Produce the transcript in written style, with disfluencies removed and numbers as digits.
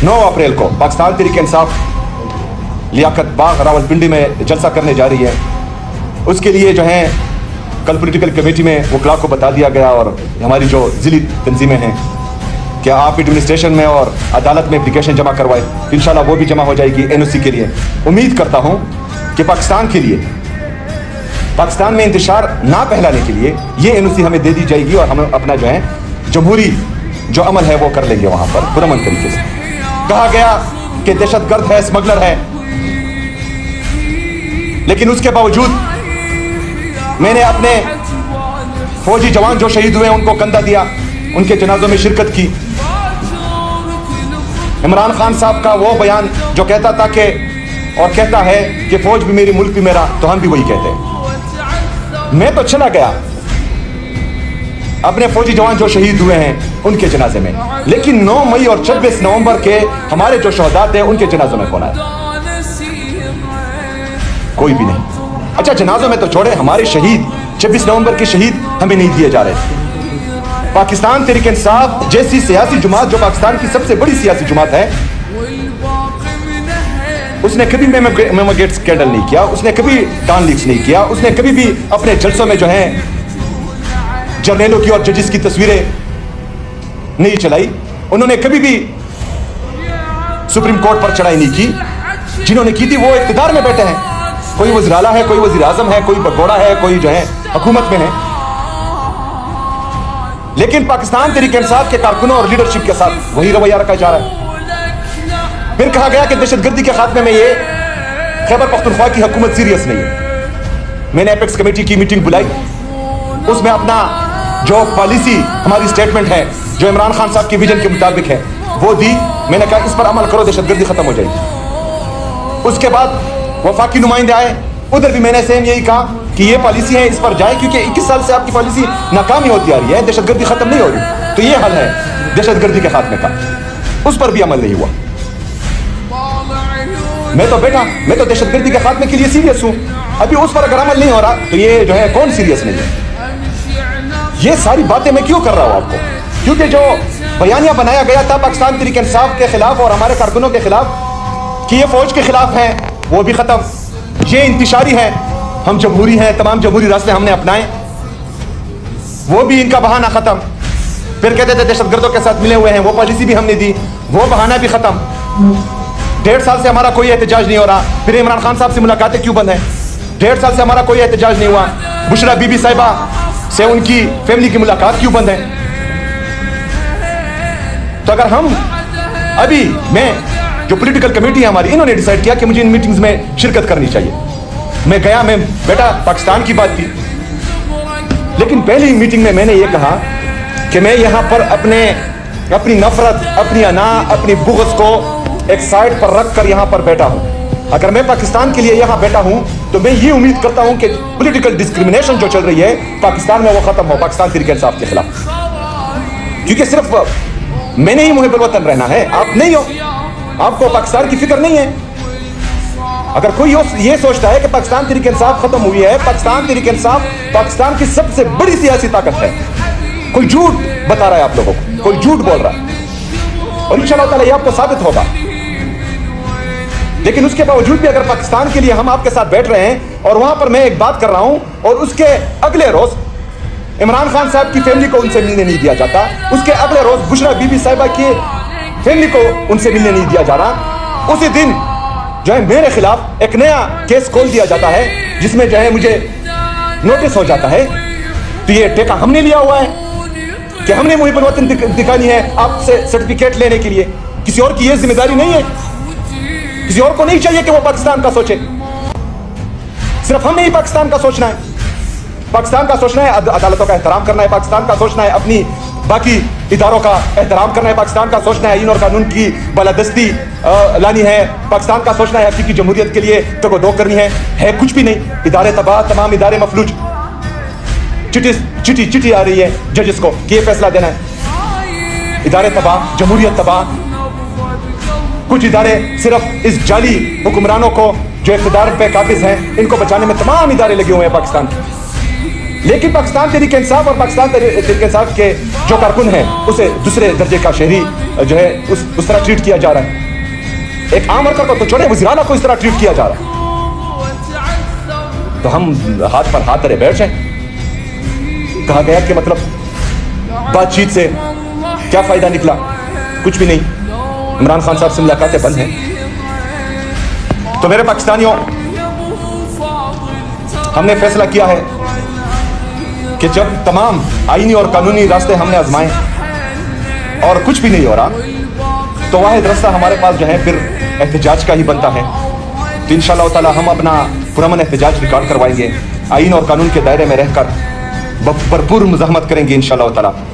9 अप्रैल को पाकिस्तान तहरीक इंसाफ लियाकत बाग रावलपिंडी में जलसा करने जा रही है। उसके लिए जो है कल पॉलिटिकल कमेटी में वो क्लाक को बता दिया गया और हमारी जो ज़िली तंजीमें हैं कि आप एडमिनिस्ट्रेशन में और अदालत में एप्लीकेशन जमा करवाए, तो इंशाल्लाह वो भी जमा हो जाएगी NOC के लिए। उम्मीद करता हूँ कि पाकिस्तान के लिए, पाकिस्तान में इंतशार ना फैलाने के लिए ये NOC हमें दे दी जाएगी और हम अपना जो है जमहूरी जो अमल है वो कर लेंगे वहाँ पर पुरअमन तरीके से। कहा गया कि दहशतगर्द है, स्मगलर है, लेकिन उसके बावजूद मैंने अपने फौजी जवान जो शहीद हुए उनको कंधा दिया, उनके जनाजों में शिरकत की। इमरान खान साहब का वो बयान जो कहता था कि और कहता है कि फौज भी मेरी, मुल्क भी मेरा, तो हम भी वही कहते हैं। मैं तो चला गया अपने फौजी जवान जो शहीद हुए हैं उनके जनाजे में, लेकिन 9 मई और 26 नवंबर के हमारे जो शहदा थे उनके जनाजों में कौन आया? कोई भी नहीं। अच्छा, जनाजों में तो छोड़े, हमारे शहीद 26 नवंबर के शहीद हमें नहीं दिए जा रहे थे। पाकिस्तान तहरीक इंसाफ जैसी सियासी जुमात जो पाकिस्तान की सबसे बड़ी सियासी जुमात है, उसने कभी मेमोगेट स्कैंडल नहीं किया, उसने कभी डॉन लीक्स नहीं किया, उसने कभी भी अपने जलसों में जो है जर्नलों की और जजेस की तस्वीरें नहीं चलाई। उन्होंने कभी भी सुप्रीम कोर्ट पर चढ़ाई नहीं की। जिन्होंने की थी वो इख्तिदार में बैठे हैं, कोई वज़ीर आला है, कोई वज़ीर आज़म है, कोई बगोड़ा है, कोई जो है हुकूमत में है। लेकिन पाकिस्तान तहरीक इंसाफ के कारकुनों और लीडरशिप के साथ वही रवैया रखा जा रहा है। फिर कहा गया कि दहशतगर्दी के खात्मे में ये खैबर पख्तूनख्वा की हुकूमत सीरियस नहीं है। मैंने एपेक्स कमेटी की मीटिंग बुलाई, उसमें अपना जो पॉलिसी हमारी स्टेटमेंट है जो इमरान खान साहब की विजन के मुताबिक है वो दी। मैंने कहा इस पर अमल करो, दहशतगर्दी खत्म हो जाएगी। उसके बाद वफाकी नुमाइंदे आए, उधर भी मैंने सेम यही कहा कि ये पॉलिसी है, इस पर जाए, क्योंकि 21 साल से आपकी पॉलिसी नाकामी होती आ रही है, दहशतगर्दी खत्म नहीं हो रही, तो ये हल है दहशतगर्दी के खात्मे का। उस पर भी अमल नहीं हुआ। मैं तो दहशतगर्दी के खात्मे के लिए सीरियस हूं, अभी उस पर अगर अमल नहीं हो रहा तो ये जो है कौन सीरियस नहीं है? ये सारी बातें मैं क्यों कर रहा हूं आपको? क्योंकि जो बयानिया बनाया गया था पाकिस्तान तहरीक इंसाफ के खिलाफ और हमारे कारकुनों के खिलाफ कि ये फौज के खिलाफ है, वो भी खत्म। ये इंतशारी है, हम जमहूरी हैं, तमाम जमहूरी रास्ते हमने अपनाए, वो भी इनका बहाना खत्म। फिर कहते थे दहशतगर्दों के साथ मिले हुए हैं, वो पॉलिसी भी हमने दी, वो बहाना भी खत्म। 1.5 साल से हमारा कोई एहतजाज नहीं हो रहा। फिर इमरान खान साहब से मुलाकातें क्यों बंद है? 1.5 साल से हमारा कोई एहतजाज नहीं हुआ। बुशरा बीबी साहिबा से उनकी फैमिली की मुलाकात क्यों बंद है? तो अगर हम अभी, मैं जो पॉलिटिकल कमेटी है हमारी, इन्होंने डिसाइड किया कि मुझे इन मीटिंग्स में शिरकत करनी चाहिए। मैं गया, मैं बेटा पाकिस्तान की बात थी, लेकिन पहली मीटिंग में मैंने ये कहा कि मैं यहाँ पर अपनी नफरत, अपनी अना, अपनी बुग़्ज़ को एक साइड पर रख कर यहाँ पर बैठा हूँ। अगर मैं पाकिस्तान के लिए यहाँ बैठा हूँ तो मैं ये उम्मीद करता हूँ कि पॉलिटिकल डिस्क्रिमिनेशन जो चल रही है पाकिस्तान में वो खत्म हो, पाकिस्तान तहरीक इंसाफ के खिलाफ। क्योंकि सिर्फ मैंने ही मुहिब्बुल वतन रहना है, आप नहीं हो, आपको पाकिस्तान की फिक्र नहीं है। अगर कोई ये सोचता है कि पाकिस्तान तहरीक इंसाफ खत्म हुई है, पाकिस्तान तहरीक इंसाफ पाकिस्तान की सबसे बड़ी सियासी ताकत है। कोई झूठ बता रहा है आप लोगों को, कोई झूठ बोल रहा है और इंशाअल्लाह ताला ये आपको साबित होगा। लेकिन उसके बावजूद भी अगर पाकिस्तान के लिए हम आपके साथ बैठ रहे हैं और वहां पर मैं एक बात कर रहा हूं और उसके अगले रोज इमरान खान साहब की फैमिली को उनसे मिलने नहीं दिया जाता, उसके अगले रोज बुशरा बीबी साहिबा की फैमिली को उनसे मिलने नहीं दिया जा रहा, उसी दिन जो है मेरे खिलाफ एक नया केस खोल दिया जाता है जिसमें जो है मुझे नोटिस हो जाता है। तो ये टेका हमने लिया हुआ है कि हमने मुहिब्बुल वतन दिखानी है आपसे सर्टिफिकेट लेने के लिए, किसी और की ये जिम्मेदारी नहीं है। किसी और को नहीं चाहिए कि वो पाकिस्तान का सोचे, सिर्फ हमने ही पाकिस्तान का सोचना है। पाकिस्तान का सोचना है अदालतों का एहतराम करना है, पाकिस्तान का सोचना है अपनी बाकी इदारों का एहतराम करना है, पाकिस्तान का सोचना है आईन और कानून की बालादस्ती लानी है, पाकिस्तान का सोचना है हकीकी जमहूरियत के लिए तगो-दो करनी है कुछ भी नहीं। इदारे तबाह, तमाम इदारे मफलूज। चिट्ठी आ रही है जजेस को कि ये फैसला देना है। इदारे तबाह, जमहूरियत तबाह। कुछ इदारे सिर्फ इस जाली हुक्मरानों को जो इख्तिदार पे काबिज हैं इनको बचाने में तमाम इदारे लगे हुए हैं पाकिस्तान के। لیکن پاکستان تحریک انصاف اور پاکستان تحریک انصاف کے جو کارکن ہیں اسے دوسرے درجے کا شہری جو ہے اس طرح ٹریٹ کیا جا رہا ہے. ایک عام ورکر کو تو چھوڑے, وزیر اعلیٰ کو اس طرح ٹریٹ کیا جا رہا ہے. تو ہم ہاتھ پر ہاتھ دھرے بیٹھ جائیں. کہا گیا کہ مطلب بات چیت سے کیا فائدہ نکلا؟ کچھ بھی نہیں. عمران خان صاحب سے ملاقاتیں بند ہیں. تو میرے پاکستانیوں, ہم نے فیصلہ کیا ہے کہ جب تمام آئینی اور قانونی راستے ہم نے آزمائے اور کچھ بھی نہیں ہو رہا, تو واحد راستہ ہمارے پاس جو ہے پھر احتجاج کا ہی بنتا ہے. تو انشاءاللہ تعالی ہم اپنا پرامن احتجاج ریکارڈ کروائیں گے, آئین اور قانون کے دائرے میں رہ کر بھرپور مزاحمت کریں گے انشاءاللہ تعالی.